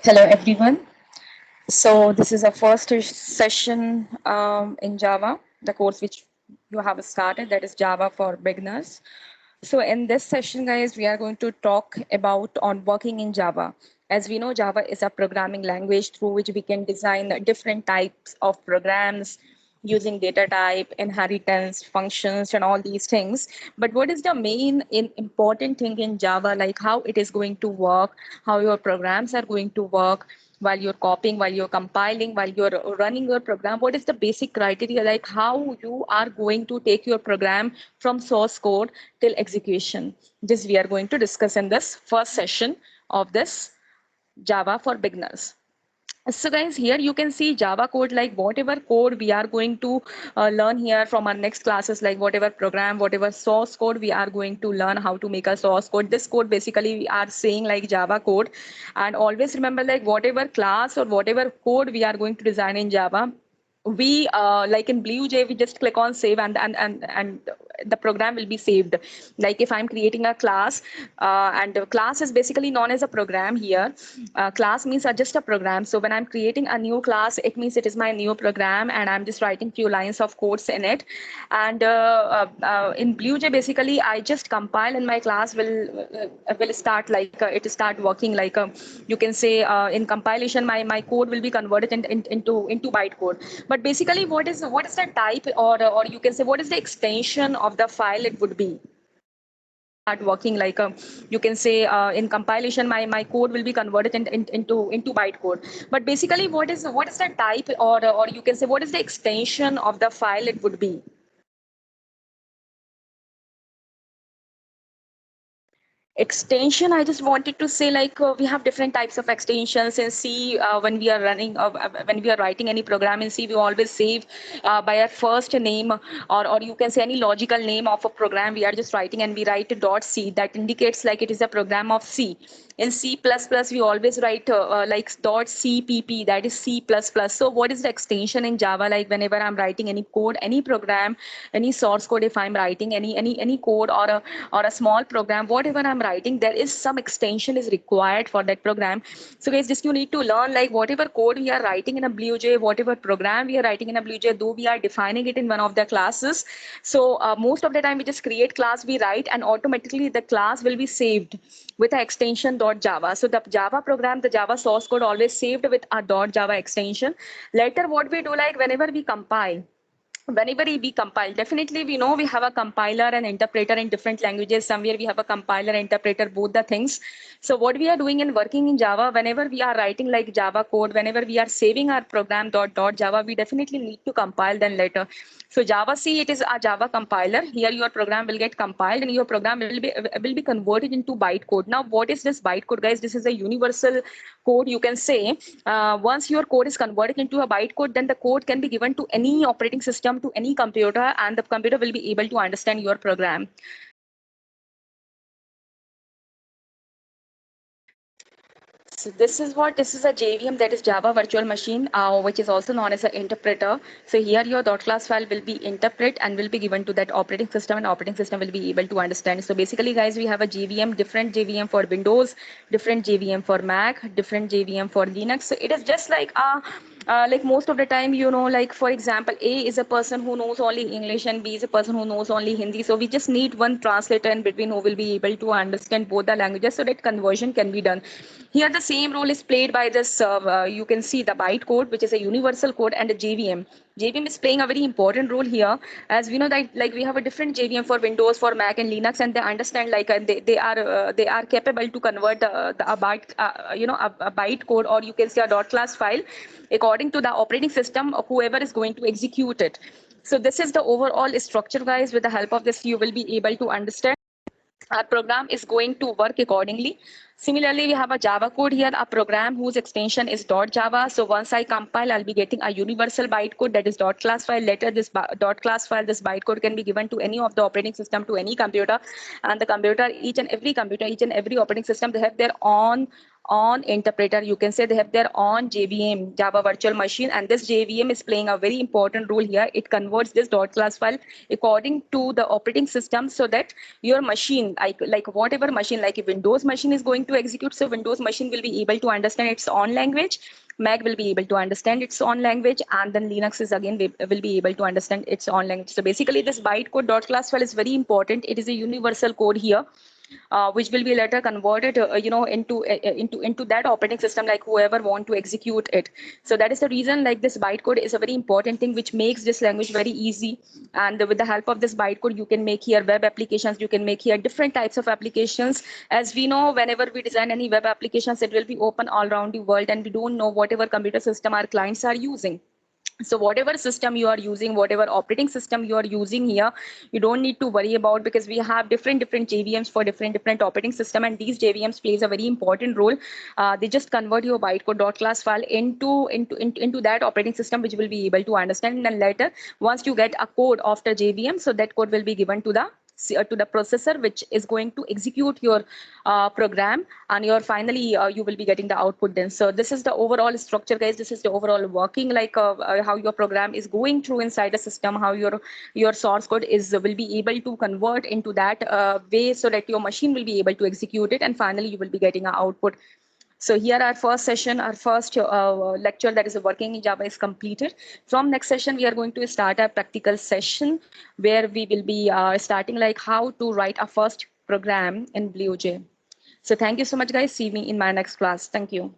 Hello everyone. So this is our first session in Java, the course which you have started, that is Java for beginners. So in this session, guys, we are going to talk about on working in Java. As we know, Java is a programming language through which we can design different types of programs using data type, inheritance, functions, and all these things. But what is the main important thing in Java, like how it is going to work, how your programs are going to work while you're copying, while you're compiling, while you're running your program? What is the basic criteria, like how you are going to take your program from source code till execution? This we are going to discuss in this first session of this Java for beginners. So guys, here you can see Java code, like whatever code we are going to learn here from our next classes, like whatever program, whatever source code we are going to learn how to make a source code. This code basically we are saying like Java code. And always remember, like whatever class or whatever code we are going to design in Java, we like in BlueJ, we just click on save, and the program will be saved. Like if I'm creating a class, and the class is basically known as a program here. Class means just a program. So when I'm creating a new class, it means it is my new program, and I'm just writing few lines of codes in it. And in BlueJ, basically I just compile, and my class will start like it start working like you can say in compilation, my code will be converted into bytecode. But basically, what is the type, or you can say what is the extension of the file it would be? Start working like you can say in compilation, my code will be converted into bytecode. But basically, what is the type, or you can say what is the extension of the file it would be? Extension, I just wanted to say, like we have different types of extensions in C. When we are running, when we are writing any program in C, we always save by our first name, or you can say any logical name of a program we are just writing, and we write dot C. That indicates like it is a program of C. In C++, we always write like dot CPP, that is C++. So what is the extension in Java? Like whenever I'm writing any code, any program, any source code, if I'm writing any code, or a small program, whatever I'm writing, there is some extension is required for that program. So guys, just you need to learn, like whatever code we are writing in a BlueJ, whatever program we are writing in a BlueJ, though we are defining it in one of the classes. So most of the time we just create class, we write, and automatically the class will be saved with a extension .java. So the Java program, the Java source code always saved with a .java extension. Later, what we do, like whenever we compile, definitely we know we have a compiler and interpreter in different languages. Somewhere we have a compiler interpreter, both the things. So what we are doing in working in Java, whenever we are writing like Java code, whenever we are saving our program dot Java, we definitely need to compile then later. So Java C, it is a Java compiler. Here your program will get compiled, and your program will be converted into bytecode. Now what is this bytecode, guys? This is a universal code, you can say. Once your code is converted into a bytecode, then the code can be given to any operating system, to any computer, and the computer will be able to understand your program. So this is a JVM, that is Java Virtual Machine, which is also known as an interpreter. So here your .class file will be interpret and will be given to that operating system, and operating system will be able to understand. So basically, guys, we have a JVM, different JVM for Windows, different JVM for Mac, different JVM for Linux. So it is just like most of the time, like for example, A is a person who knows only English, and B is a person who knows only Hindi. So we just need one translator in between who will be able to understand both the languages, so that conversion can be done. Here the same role is played by this, you can see the bytecode, which is a universal code, and the JVM. JVM is playing a very important role here, as we know that like we have a different JVM for Windows, for Mac, and Linux, and they understand like they are capable to convert a byte, a byte code, or you can say a .class file, according to the operating system of whoever is going to execute it. So this is the overall structure, guys. With the help of this, you will be able to understand our program is going to work accordingly. Similarly, we have a Java code here, a program whose extension is .java. So once I compile, I'll be getting a universal bytecode, that is .class file. Later, this .class file, this bytecode can be given to any of the operating system, to any computer, and the computer, each and every operating system, they have their own own interpreter. You can say they have their own JVM, Java Virtual Machine, and this JVM is playing a very important role here. It converts this .class file according to the operating system, so that your machine, like whatever machine, like if Windows machine is going to execute, so Windows machine will be able to understand its own language, Mac will be able to understand its own language, and then Linux is again will be able to understand its own language. So basically, this bytecode .class file is very important. It is a universal code here, which will be later converted, into that operating system, like whoever want to execute it. So that is the reason, like this bytecode is a very important thing, which makes this language very easy. And with the help of this bytecode, you can make here web applications. You can make here different types of applications. As we know, whenever we design any web applications, it will be open all around the world, and we don't know whatever computer system our clients are using. So whatever system you are using, whatever operating system you are using here, you don't need to worry about, because we have different JVMs for different operating system, and these JVMs plays a very important role. They just convert your bytecode .class file into that operating system, which will be able to understand. And then later, once you get a code after JVM, so that code will be given to the processor, which is going to execute your program, and you will be getting the output then. So this is the overall structure, guys. This is the overall working, like how your program is going through inside the system, how your source code will be able to convert into that way, so that your machine will be able to execute it, and finally you will be getting an output. So here our first session, our first lecture, that is working in Java, is completed. From next session, we are going to start a practical session, where we will be starting like how to write a first program in BlueJ. So thank you so much, guys. See me in my next class. Thank you.